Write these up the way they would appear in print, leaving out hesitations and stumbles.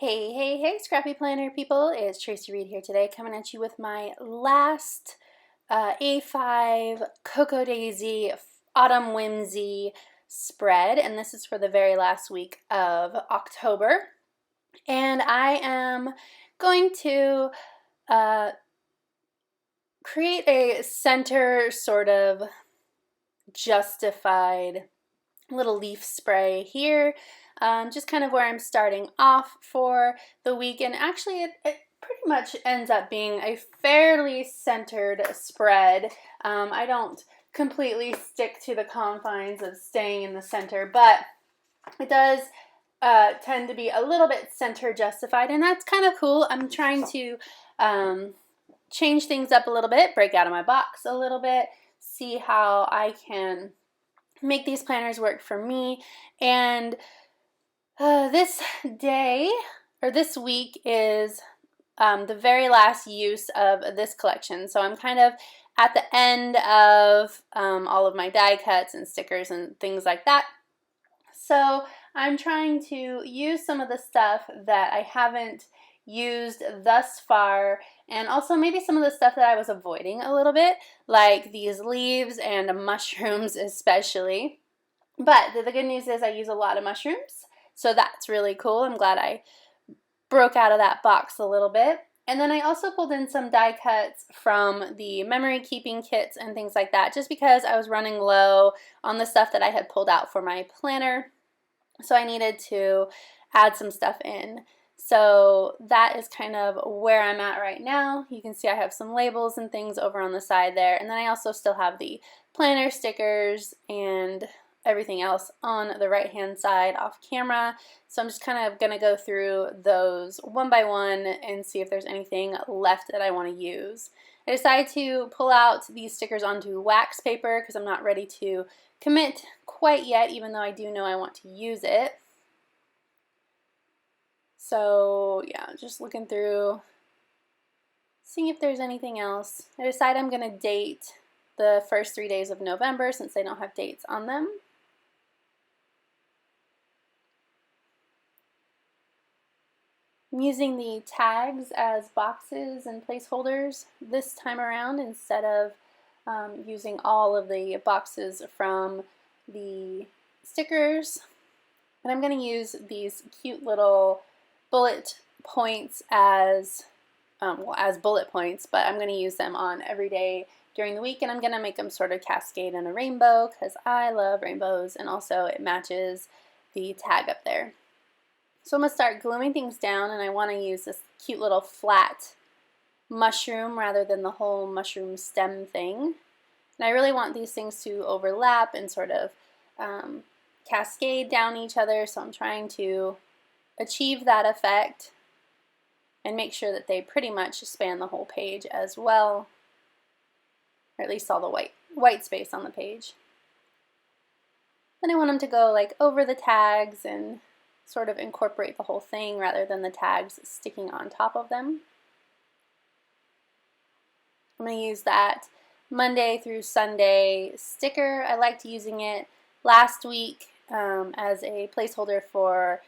Hey, Scrappy Planner people, it's Tracy Reed here today, coming at you with my last A5 Cocoa Daisy Autumn Whimsy spread, and this is for the very last week of October. And I am going to create a center sort of justified little leaf spray here, just kind of where I'm starting off for the week. And actually it pretty much ends up being a fairly centered spread. I don't completely stick to the confines of staying in the center, but it does tend to be a little bit center justified, and that's kind of cool. I'm trying to change things up a little bit, break out of my box a little bit, see how I can make these planners work for me. And this day, or this week, is the very last use of this collection. So I'm kind of at the end of all of my die cuts and stickers and things like that. So I'm trying to use some of the stuff that I haven't used thus far, and also maybe some of the stuff that I was avoiding a little bit, like these leaves and mushrooms especially. But the good news is I use a lot of mushrooms, so that's really cool. I'm glad I broke out of that box a little bit. And then I also pulled in some die cuts from the memory keeping kits and things like that, just because I was running low on the stuff that I had pulled out for my planner. So I needed to add some stuff in. So that is kind of where I'm at right now. You can see I have some labels and things over on the side there. And then I also still have the planner stickers and everything else on the right hand side off camera. So I'm just kind of going to go through those one by one and see if there's anything left that I want to use. I decided to pull out these stickers onto wax paper because I'm not ready to commit quite yet, even though I do know I want to use it. So yeah, just looking through, seeing if there's anything else. I decided I'm going to date the first 3 days of November since they don't have dates on them. I'm using the tags as boxes and placeholders this time around instead of using all of the boxes from the stickers. And I'm going to use these cute little bullet points as bullet points, but I'm going to use them on every day during the week, and I'm going to make them sort of cascade in a rainbow because I love rainbows, and also it matches the tag up there. So I'm going to start gluing things down, and I want to use this cute little flat mushroom rather than the whole mushroom stem thing. And I really want these things to overlap and sort of cascade down each other, so I'm trying to achieve that effect and make sure that they pretty much span the whole page as well, or at least all the white space on the page. Then I want them to go like over the tags and sort of incorporate the whole thing rather than the tags sticking on top of them. I'm going to use that Monday through Sunday sticker. I liked using it last week as a placeholder for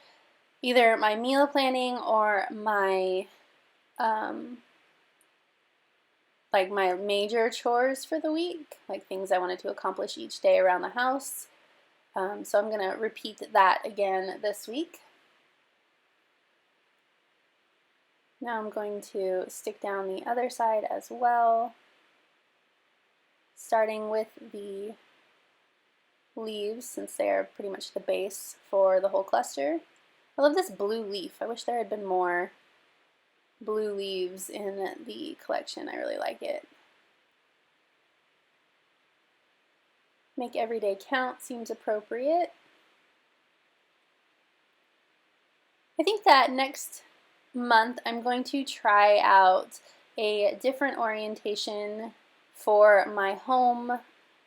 either my meal planning or my like my major chores for the week, like things I wanted to accomplish each day around the house. So I'm going to repeat that again this week. Now I'm going to stick down the other side as well, starting with the leaves since they are pretty much the base for the whole cluster. I love this blue leaf. I wish there had been more blue leaves in the collection. I really like it. Make every day count seems appropriate. I think that next month I'm going to try out a different orientation for my home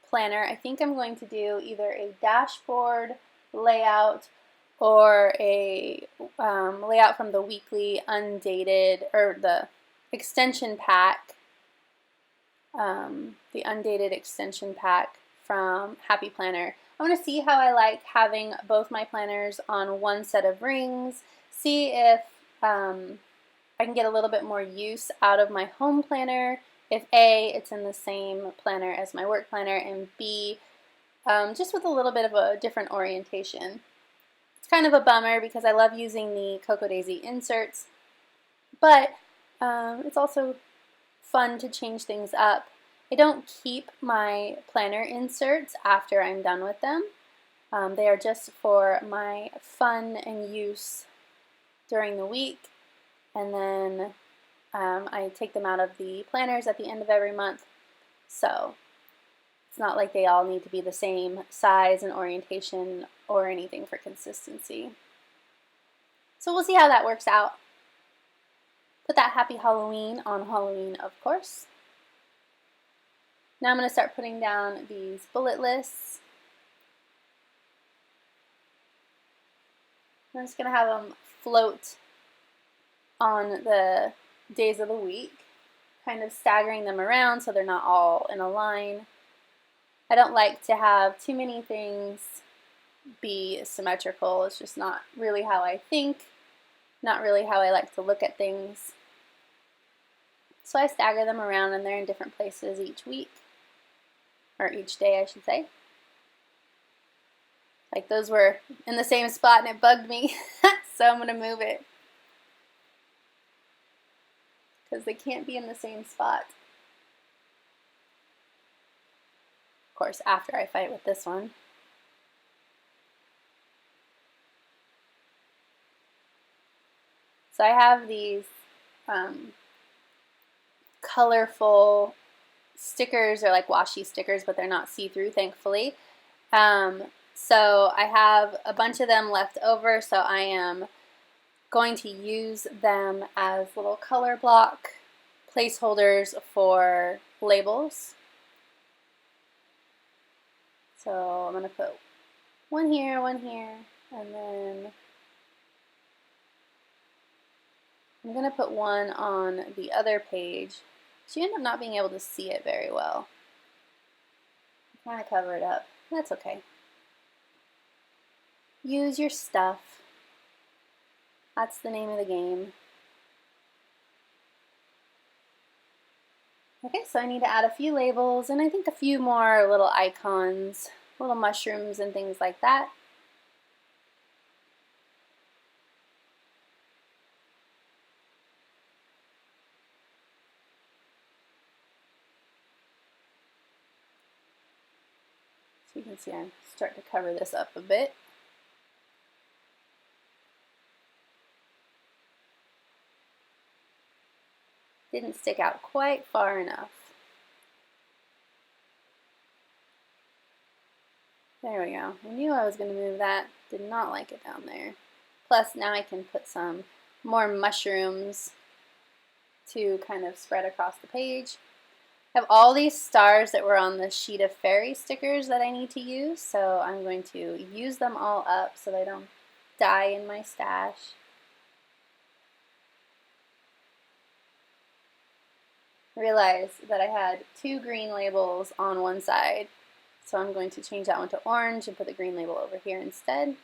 planner. I think I'm going to do either a dashboard layout or a layout from the weekly undated, or the extension pack, the undated extension pack from Happy Planner. I want to see how I like having both my planners on one set of rings, see if I can get a little bit more use out of my home planner if A, it's in the same planner as my work planner, and B, just with a little bit of a different orientation. It's kind of a bummer because I love using the Cocoa Daisy inserts, but it's also fun to change things up. I don't keep my planner inserts after I'm done with them. They are just for my fun and use during the week, and then I take them out of the planners at the end of every month. So it's not like they all need to be the same size and orientation or anything for consistency. So we'll see how that works out. Put that Happy Halloween on Halloween, of course. Now I'm going to start putting down these bullet lists. I'm just going to have them float on the days of the week, kind of staggering them around so they're not all in a line. I don't like to have too many things be symmetrical. It's just not really how I think, not really how I like to look at things. So I stagger them around and they're in different places each week, or each day I should say. Like those were in the same spot and it bugged me, so I'm going to move it. Because they can't be in the same spot. Of course, after I fight with this one. So I have these colorful stickers, or like washi stickers, but they're not see-through, thankfully. So I have a bunch of them left over, so I am going to use them as little color block placeholders for labels. So I'm going to put one here, and then I'm going to put one on the other page. So you end up not being able to see it very well. I'm trying to cover it up. That's okay. Use your stuff. That's the name of the game. Okay, so I need to add a few labels and I think a few more little icons, little mushrooms and things like that. So you can see I'm starting to cover this up a bit. Didn't stick out quite far enough. There we go. I knew I was going to move that. Did not like it down there. Plus now I can put some more mushrooms to kind of spread across the page. I have all these stars that were on the sheet of fairy stickers that I need to use, so I'm going to use them all up so they don't die in my stash. Realize that I had two green labels on one side, so I'm going to change that one to orange and put the green label over here instead.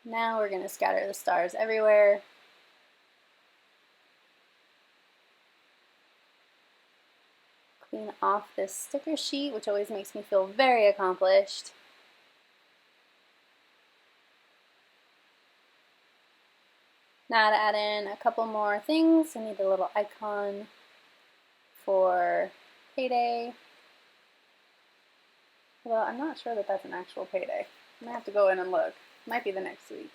Now we're going to scatter the stars everywhere. Clean off this sticker sheet, which always makes me feel very accomplished. Now to add in a couple more things, I need a little icon for payday. Although I'm not sure that that's an actual payday. I'm going to have to go in and look. Might be the next week.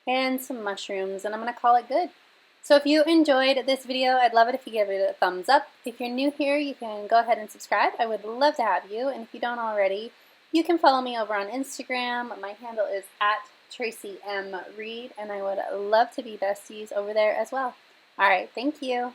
And some mushrooms, and I'm going to call it good. So if you enjoyed this video, I'd love it if you give it a thumbs up. If you're new here, you can go ahead and subscribe. I would love to have you, and if you don't already, you can follow me over on Instagram. My handle is @TracyMReed, and I would love to be besties over there as well. All right, thank you.